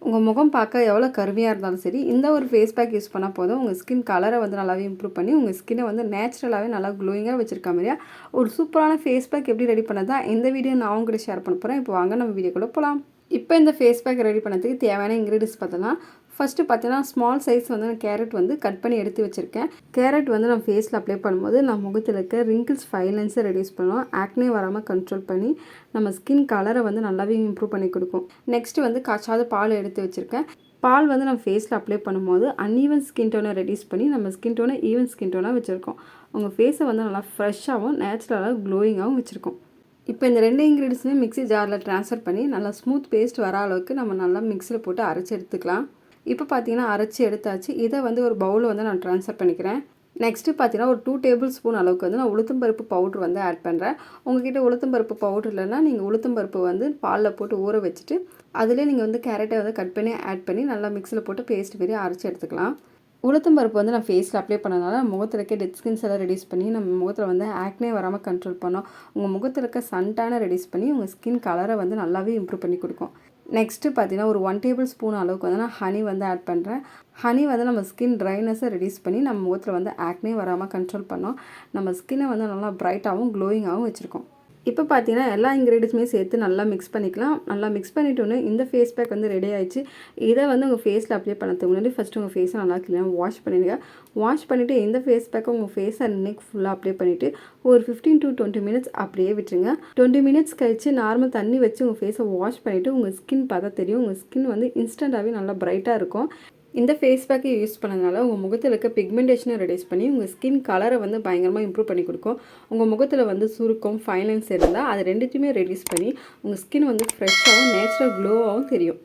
உங்கள் முகம் பார்க்க எவ்வளோ கருமையாக இருந்தாலும் சரி, இந்த ஒரு ஃபேஸ் பேக் யூஸ் பண்ணால் போதும். உங்கள் ஸ்கின் கலரை வந்து நல்லாவே இம்ப்ரூவ் பண்ணி உங்கள் ஸ்கின்னை வந்து நேச்சுரலாகவே நல்லா க்ளோயிங்காக வச்சுருக்க மாதிரியா ஒரு சூப்பரான ஃபேஸ் பேக் எப்படி ரெடி பண்ணது தான் இந்த வீடியோ நான் உங்கள்கிட்ட ஷேர் பண்ண போகிறேன். இப்போ வாங்க நம்ம வீடியோக்குள்ளே போகலாம். இப்போ இந்த ஃபேஸ் பேக் ரெடி பண்ணதுக்கு தேவையான இன்க்ரீடியன்ஸ் பார்த்தோன்னா, ஃபஸ்ட்டு பார்த்தீங்கன்னா ஸ்மால் சைஸ் வந்து நான் கேரட் வந்து கட் பண்ணி எடுத்து வச்சுருக்கேன். கேரட் வந்து நான் ஃபேஸில் அப்ளை பண்ணும்போது நம்ம முகத்தில் இருக்க ரிங்கிள்ஸ் ஃபைலன்ஸை ரெடியூஸ் பண்ணுவோம். ஆக்னே வராமல் கண்ட்ரோல் பண்ணி நம்ம ஸ்கின் கலரை வந்து நல்லாவே இம்ப்ரூவ் பண்ணி கொடுக்கும். நெக்ஸ்ட்டு வந்து காய்ச்சாத பால் எடுத்து வச்சுருக்கேன். பால் வந்து நம்ம ஃபேஸில் அப்ளை பண்ணும்போது அன்ஈவன் ஸ்கின் டோனை ரெடியூஸ் பண்ணி நம்ம ஸ்கின் டோனை ஈவன் ஸ்கின் டோனாக வச்சுருக்கோம். உங்கள் ஃபேஸை வந்து நல்லா ஃப்ரெஷ்ஷாகவும் நேச்சுரலாக க்ளோயிங்காகவும் வச்சுருக்கோம். இப்போ இந்த 2 இன்க்ரீடியன்ஸுமே மிக்ஸி ஜாரில் ட்ரான்ஸ்ஃபர் பண்ணி நல்லா ஸ்மூத் பேஸ்ட் வர அளவுக்கு நம்ம நல்லா மிக்ஸியில் போட்டு அரைச்சி எடுத்துக்கலாம். இப்போ பார்த்தீங்கன்னா அரைச்சி எடுத்தாச்சு. இதை வந்து ஒரு பவுலில் வந்து நான் ட்ரான்ஸ்ஃபர் பண்ணிக்கிறேன். நெக்ஸ்ட்டு பார்த்தீங்கன்னா ஒரு 2 டேபிள் ஸ்பூன் அளவுக்கு வந்து நான் உளுத்தம்பருப்பு பவுட்ரு வந்து ஆட் பண்ணுறேன். உங்கள்கிட்ட உளுத்தம்பருப்பு பவுட்ரு இல்லைன்னா நீங்கள் உளுத்தம்பருப்பு வந்து பாலில் போட்டு ஊற வச்சுட்டு அதிலே நீங்கள் வந்து கேரட்டை வந்து கட் பண்ணி ஆட் பண்ணி நல்லா மிக்ஸியில் போட்டு பேஸ்ட் மாரி அரைச்சி எடுத்துக்கலாம். உளுத்தம்பருப்பு வந்து நான் ஃபேஸில் அப்ளை பண்ணனால முகத்தில் இருக்க டெட் ஸ்கின்ஸ் எல்லாம் ரெடியூஸ் பண்ணி நம்ம முகத்தில் வந்து ஆக்னே வராமல் கண்ட்ரோல் பண்ணோம். உங்கள் முகத்தில் இருக்க சன்டானை ரெடியூஸ் பண்ணி உங்கள் ஸ்கின் கலரை வந்து நல்லாவே இம்ப்ரூவ் பண்ணி கொடுக்கும். நெக்ஸ்ட்டு பார்த்தீங்கன்னா ஒரு 1 டேபிள் ஸ்பூன் அளவுக்கு வந்து நான் ஹனி வந்து ஆட் பண்ணுறேன். ஹனி வந்து நம்ம ஸ்கின் ட்ரைனஸை ரெடியூஸ் பண்ணி நம்ம முகத்தில் வந்து ஆக்னே வராமல் கண்ட்ரோல் பண்ணோம். நம்ம ஸ்கின்னை வந்து நல்லா பிரைட்டாகவும் க்ளோயிங்காகவும் வச்சுருக்கோம். இப்போ பார்த்தீங்கன்னா எல்லா இன்க்ரீடியன்ஸுமே சேர்த்து நல்லா மிக்ஸ் பண்ணிக்கலாம். நல்லா மிக்ஸ் பண்ணிட்டோன்னு இந்த ஃபேஸ் பேக் வந்து ரெடி ஆயிடுச்சு. இதை வந்து உங்கள் ஃபேஸில் அப்ளை பண்ணதுக்கு முன்னாடி ஃபஸ்ட்டு உங்கள் ஃபேஸை நல்லா க்ளீனாக வாஷ் பண்ணிடுங்க. வாஷ் பண்ணிவிட்டு இந்த ஃபேஸ் பேக்கை உங்கள் ஃபேஸை அன்னைக்கு ஃபுல்லாக அப்ளை பண்ணிவிட்டு ஒரு 15 to 20 மினிட்ஸ் அப்படியே விட்டுருங்க. 20 மினிட்ஸ் கழித்து நார்மல் தண்ணி வச்சு உங்கள் ஃபேஸை வாஷ் பண்ணிவிட்டு உங்கள் ஸ்கின் பார்த்தா தெரியும். உங்கள் ஸ்கின் வந்து இன்ஸ்டண்ட்டாகவே நல்லா பிரைட்டாக இருக்கும். இந்த ஃபேஸ் பேக்கை யூஸ் பண்ணதுனால உங்கள் முகத்தில் இருக்க பிக்மெண்டேஷனை ரெடியூஸ் பண்ணி உங்கள் ஸ்கின் கலரை வந்து பயங்கரமாக இம்ப்ரூவ் பண்ணி கொடுக்கும். உங்கள் முகத்தில் வந்து சுருக்கம் ஃபைனல்ஸ் இருந்தால் அது ரெண்டுத்தையுமே ரெடியூஸ் பண்ணி உங்கள் ஸ்கின் வந்து ஃப்ரெஷ்ஷாகவும் நேச்சுரல் க்ளோவாகவும் தெரியும்.